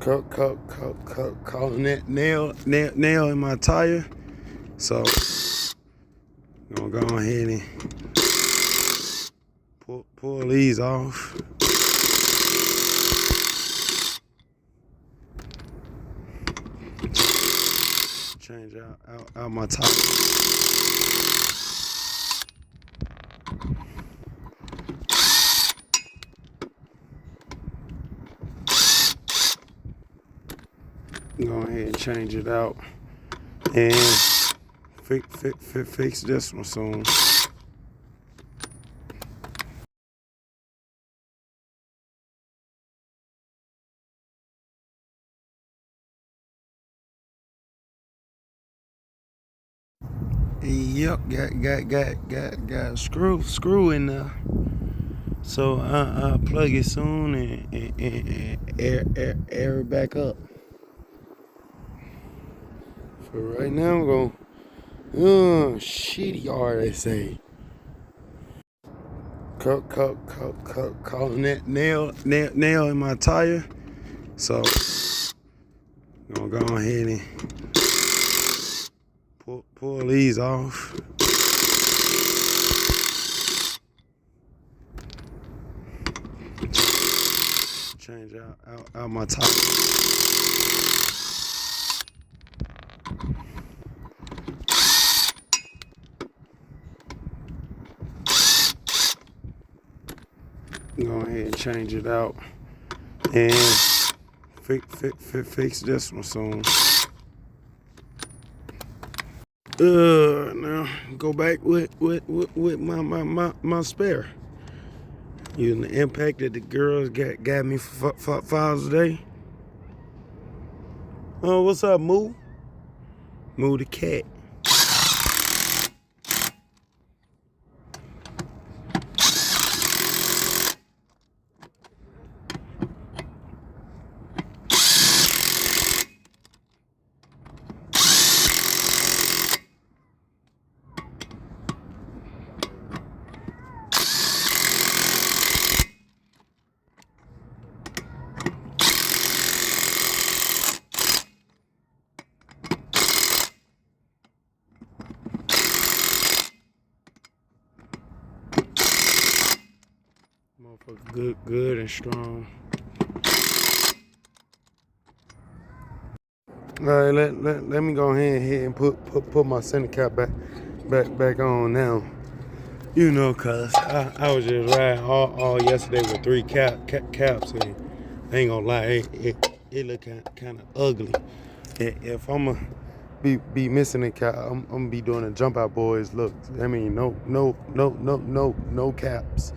Calling that nail in my tire. So I'm gonna go ahead and pull these off. Change out my tire. Go ahead and change it out and fix this one soon. Yep, got screw in there. So I'll plug it soon and air it back up. For right now, I'm going. Shitty RSA. Calling that nail in my tire. So I'm gonna go ahead and pull these off. Change out my tire. Go ahead and change it out and fix this one soon. Now go back with my spare. Using the impact that the girls got me for Father's Day. Oh, what's up, Moo? Moo the cat. Motherfucker, good and strong. All right, let me go ahead and put my center cap back on now. You know, cause I was just riding all yesterday with 3 caps, and I ain't gonna lie, it look kind of ugly. If I'ma be missing a cap, I'm gonna be doing a jump out boys look. I mean, no caps.